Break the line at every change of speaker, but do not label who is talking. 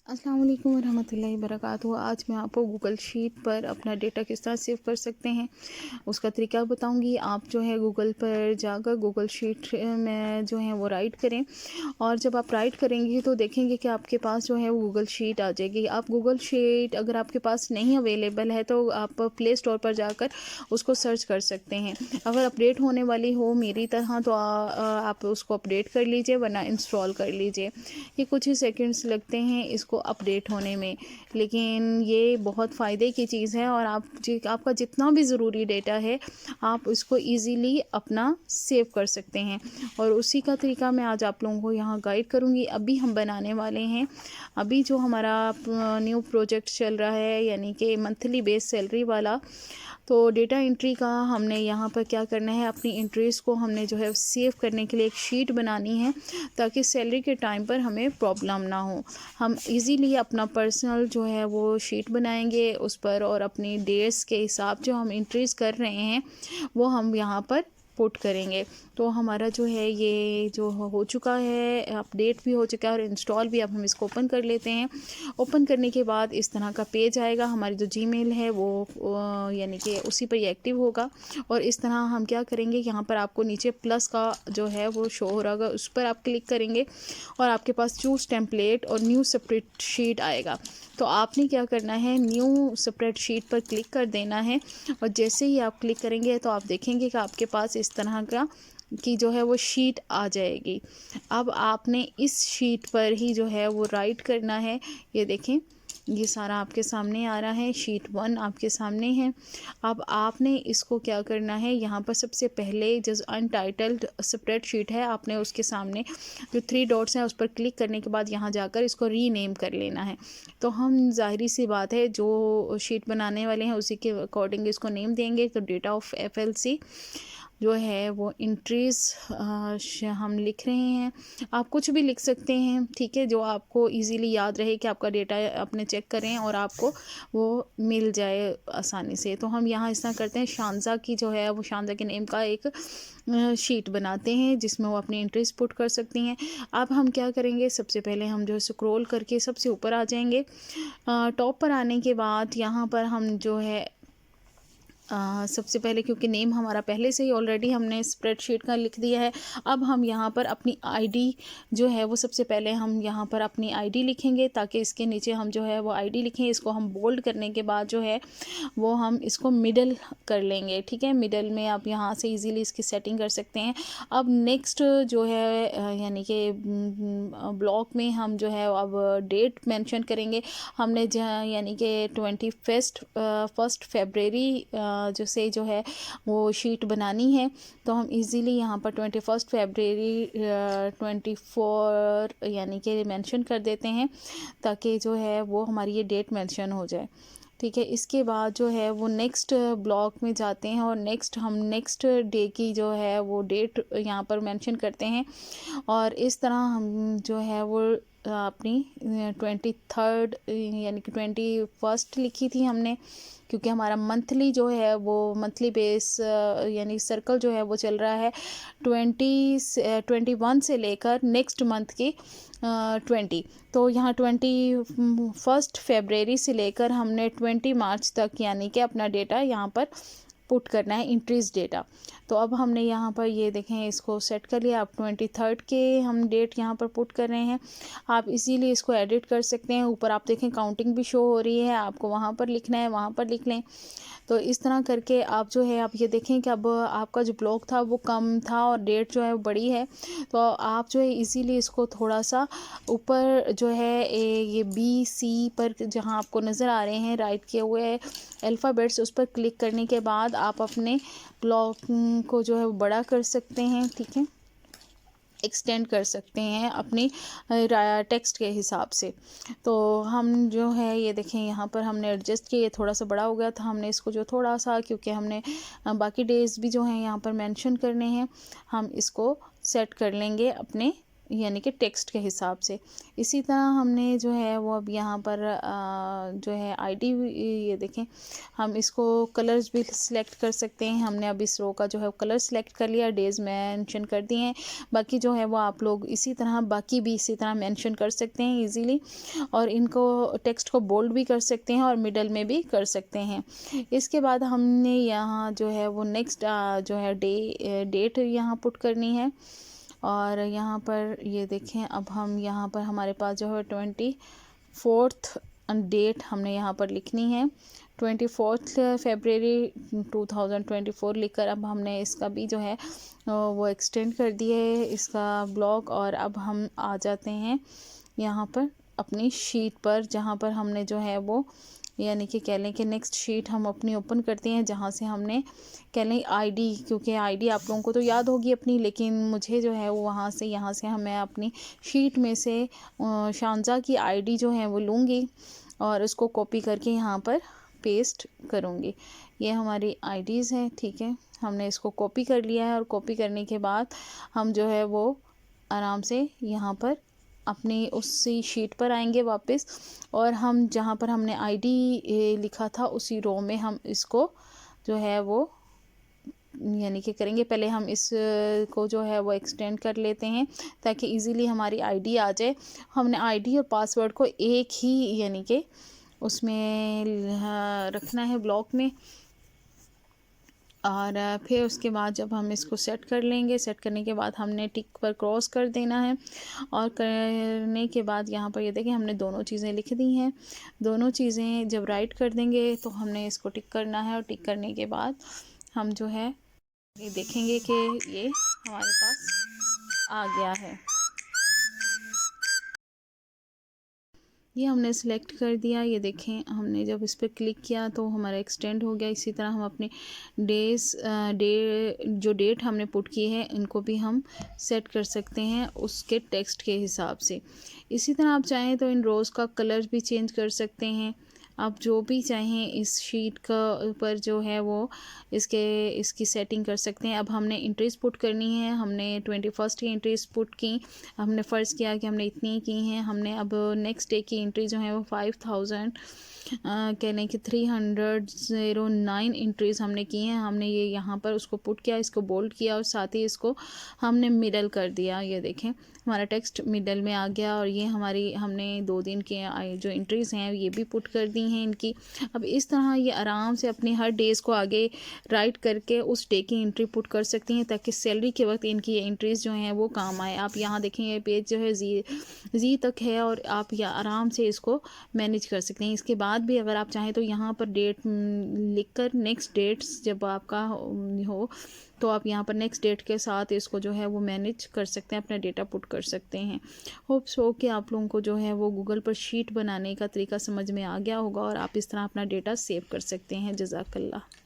अस्सलाम वालेकुम वरहमतुल्लाहि वबरकातुहू। आज मैं आपको गूगल शीट पर अपना डेटा किस तरह सेव कर सकते हैं उसका तरीका बताऊंगी। आप जो है गूगल पर जाकर गूगल शीट में जो है वो राइट करें, और जब आप राइट करेंगे तो देखेंगे कि आपके पास जो है वो गूगल शीट आ जाएगी। आप गूगल शीट अगर आपके पास नहीं अवेलेबल है तो आप प्ले स्टोर पर जाकर उसको सर्च कर सकते हैं। अगर अपडेट होने वाली हो मेरी तरह तो आप उसको अपडेट कर लीजिए, वरना इंस्टॉल कर लीजिए। ये कुछ ही सेकंड्स लगते हैं इसको अपडेट होने में, लेकिन ये बहुत फ़ायदे की चीज़ है। और आपका जितना भी ज़रूरी डेटा है आप इसको इजीली अपना सेव कर सकते हैं, और उसी का तरीका मैं आज आप लोगों को यहाँ गाइड करूँगी। अभी हम बनाने वाले हैं, अभी जो हमारा न्यू प्रोजेक्ट चल रहा है यानी कि मंथली बेस सैलरी वाला, तो डेटा एंट्री का हमने यहाँ पर क्या करना है, अपनी एंट्रीज़ को हमने जो है सेव करने के लिए एक शीट बनानी है, ताकि सैलरी के टाइम पर हमें प्रॉब्लम ना हो। हम इजीली अपना पर्सनल जो है वो शीट बनाएंगे उस पर, और अपनी डेट्स के हिसाब जो हम एंट्रीज़ कर रहे हैं वो हम यहाँ पर पुट करेंगे। तो हमारा जो है ये जो हो चुका है, अपडेट भी हो चुका है और इंस्टॉल भी। अब हम इसको ओपन कर लेते हैं। ओपन करने के बाद इस तरह का पेज आएगा। हमारी जो जीमेल है वो यानी कि उसी पर ही एक्टिव होगा, और इस तरह हम क्या करेंगे, यहाँ पर आपको नीचे प्लस का जो है वो शो हो रहा होगा, उस पर आप क्लिक करेंगे और आपके पास चूज़ टेम्पलेट और न्यू सेपरेट शीट आएगा। तो आपने क्या करना है, न्यू सेपरेट शीट पर क्लिक कर देना है, और जैसे ही आप क्लिक करेंगे तो आप देखेंगे कि आपके पास इस तरह का की जो है वो शीट आ जाएगी। अब आपने इस शीट पर ही जो है वो राइट करना है। ये देखें, ये सारा आपके सामने आ रहा है, शीट 1 आपके सामने है। अब आपने इसको क्या करना है, यहाँ पर सबसे पहले जो अनटाइटल्ड सेपरेट शीट है, आपने उसके सामने जो 3 डॉट्स हैं उस पर क्लिक करने के बाद यहाँ जाकर इसको रीनेम कर लेना है। तो हम जाहिर सी बात है जो शीट बनाने वाले हैं उसी के अकॉर्डिंग इसको नेम देंगे। तो डेटा ऑफ FLC जो है वो इंट्रीज़ हम लिख रहे हैं। आप कुछ भी लिख सकते हैं, ठीक है, जो आपको इजीली याद रहे कि आपका डेटा अपने चेक करें और आपको वो मिल जाए आसानी से। तो हम यहाँ इस तरह करते हैं, शानज़ा की जो है वो शानज़ा के नेम का एक शीट बनाते हैं जिसमें वो अपनी एंट्रीज पुट कर सकती हैं। अब हम क्या करेंगे, सबसे पहले हम जो है स्क्रॉल करके सबसे ऊपर आ जाएंगे। टॉप पर आने के बाद यहाँ पर हम जो है सबसे पहले, क्योंकि नेम हमारा पहले से ही ऑलरेडी हमने स्प्रेडशीट का लिख दिया है, अब हम यहाँ पर अपनी आईडी जो है वो सबसे पहले हम यहाँ पर अपनी आईडी लिखेंगे, ताकि इसके नीचे हम जो है वो आईडी लिखें। इसको हम बोल्ड करने के बाद जो है वो हम इसको मिडल कर लेंगे, ठीक है। मिडल में आप यहाँ से इजीली इसकी सेटिंग कर सकते हैं। अब नेक्स्ट जो है यानी कि ब्लॉक में हम जो है अब डेट मेंशन करेंगे। हमने यानी कि 21 फरवरी जो से जो है वो शीट बनानी है। तो हम इजीली यहाँ पर 21 फरवरी 24 यानी कि मेंशन कर देते हैं, ताकि जो है वो हमारी ये डेट मेंशन हो जाए, ठीक है। इसके बाद जो है वो नेक्स्ट ब्लॉक में जाते हैं, और हम नेक्स्ट डे की जो है वो डेट यहाँ पर मेंशन करते हैं। और इस तरह हम जो है वो अपनी 23 यानी कि 21 लिखी थी हमने, क्योंकि हमारा मंथली जो है वो मंथली बेस यानी सर्कल जो है वो चल रहा है 21 से लेकर नेक्स्ट मंथ की 20। तो यहाँ 21 फरवरी से लेकर हमने 20 मार्च तक यानी कि अपना डेटा यहाँ पर पुट करना है, इंक्रीज डेटा। तो अब हमने यहाँ पर ये देखें इसको सेट कर लिया। अब 23 के हम डेट यहाँ पर पुट कर रहे हैं। आप इजीली इसको एडिट कर सकते हैं। ऊपर आप देखें काउंटिंग भी शो हो रही है, आपको वहाँ पर लिखना है वहाँ पर लिख लें। तो इस तरह करके आप जो है आप ये देखें कि अब आपका जो ब्लॉक था वो कम था और डेट जो है वो बड़ी है। तो आप जो है इजीली इसको थोड़ा सा ऊपर जो है ये BC पर जहाँ आपको नज़र आ रहे हैं राइट किए हुए अल्फ़ाबेट्स, उस पर क्लिक करने के बाद आप अपने ब्लॉक को जो है वो बड़ा कर सकते हैं, ठीक है, एक्सटेंड कर सकते हैं अपनी टेक्स्ट के हिसाब से। तो हम जो है ये देखें यहाँ पर हमने एडजस्ट किया, थोड़ा सा बड़ा हो गया था। हमने इसको जो थोड़ा सा, क्योंकि हमने बाकी डेज भी जो हैं यहाँ पर मेंशन करने हैं, हम इसको सेट कर लेंगे अपने यानी कि टेक्स्ट के हिसाब से। इसी तरह हमने जो है वो अब यहाँ पर जो है आईडी, ये देखें, हम इसको कलर्स भी सिलेक्ट कर सकते हैं। हमने अब इस रो का जो है कलर सिलेक्ट कर लिया, डेज़ मेंशन कर दिए हैं। बाकी जो है वो आप लोग इसी तरह बाकी भी इसी तरह मेंशन कर सकते हैं इजीली, और इनको टेक्स्ट को बोल्ड भी कर सकते हैं और मिडल में भी कर सकते हैं। इसके बाद हमने यहाँ जो है वो नेक्स्ट जो है डेट यहाँ पुट करनी है। और यहाँ पर ये देखें, अब हम यहाँ पर हमारे पास जो है 24th डेट हमने यहाँ पर लिखनी है। 24 फरवरी 2024 लिखकर अब हमने इसका भी जो है वो एक्सटेंड कर दिया है इसका ब्लॉक। और अब हम आ जाते हैं यहाँ पर अपनी शीट पर, जहाँ पर हमने जो है वो यानी कि कह लें कि नेक्स्ट शीट हम अपनी ओपन करते हैं, जहाँ से हमने कह लें आईडी, क्योंकि आईडी आप लोगों को तो याद होगी अपनी, लेकिन मुझे जो है वो वहाँ से यहाँ से मैं अपनी शीट में से शानजा की आईडी जो है वो लूँगी और उसको कॉपी करके यहाँ पर पेस्ट करूँगी। ये हमारी आईडीज़ हैं, ठीक है। हमने इसको कॉपी कर लिया है और कॉपी करने के बाद हम जो है वो आराम से यहाँ पर अपनी उसी शीट पर आएंगे वापस, और हम जहाँ पर हमने आईडी लिखा था उसी रो में हम इसको जो है वो यानी कि करेंगे। पहले हम इस को जो है वो एक्सटेंड कर लेते हैं ताकि इजीली हमारी आईडी आ जाए। हमने आईडी और पासवर्ड को एक ही यानी कि उसमें रखना है ब्लॉक में। और फिर उसके बाद जब हम इसको सेट कर लेंगे, सेट करने के बाद हमने टिक पर क्रॉस कर देना है। और करने के बाद यहाँ पर ये देखें हमने दोनों चीज़ें लिख दी हैं। दोनों चीज़ें जब राइट कर देंगे तो हमने इसको टिक करना है, और टिक करने के बाद हम जो है ये देखेंगे कि ये हमारे पास आ गया है। ये हमने सेलेक्ट कर दिया। ये देखें हमने जब इस पर क्लिक किया तो हमारा एक्सटेंड हो गया। इसी तरह हम अपने जो डेट हमने पुट की है इनको भी हम सेट कर सकते हैं उसके टेक्स्ट के हिसाब से। इसी तरह आप चाहें तो इन रोज़ का कलर भी चेंज कर सकते हैं। आप जो भी चाहें इस शीट का ऊपर जो है वो इसकी सेटिंग कर सकते हैं। अब हमने एंट्रीज पुट करनी है। हमने 21st की एंट्रीज पुट की। हमने फ़र्ज़ किया कि हमने इतनी की हैं। हमने अब नेक्स्ट डे की एंट्री जो है वो 5000 कहने की 309 एंट्रीज़ हमने की हैं। हमने ये यहाँ पर उसको पुट किया, इसको बोल्ड किया और साथ ही इसको हमने मिडल कर दिया। ये देखें हमारा टेक्स्ट मिडल में आ गया। और ये हमारी हमने 2 दिन के जो एंट्रीज़ हैं ये भी पुट कर दी हैं इनकी। अब इस तरह ये आराम से अपनी हर डेज़ को आगे राइट करके उस डे की एंट्री पुट कर सकती हैं ताकि सैलरी के वक्त इनकी एंट्रीज़ जो हैं वो काम आए। आप यहाँ देखें ये पेज जो है जी तक है और आप या आराम से इसको मैनेज कर सकते हैं। इसके बाद भी अगर आप चाहें तो यहाँ पर डेट लिखकर नेक्स्ट डेट्स जब आपका हो तो आप यहाँ पर नेक्स्ट डेट के साथ इसको जो है वो मैनेज कर सकते हैं, अपना डेटा पुट कर सकते हैं। होप सो कि आप लोगों को जो है वो गूगल पर शीट बनाने का तरीका समझ में आ गया होगा और आप इस तरह अपना डेटा सेव कर सकते हैं। जज़ाकल्लाह।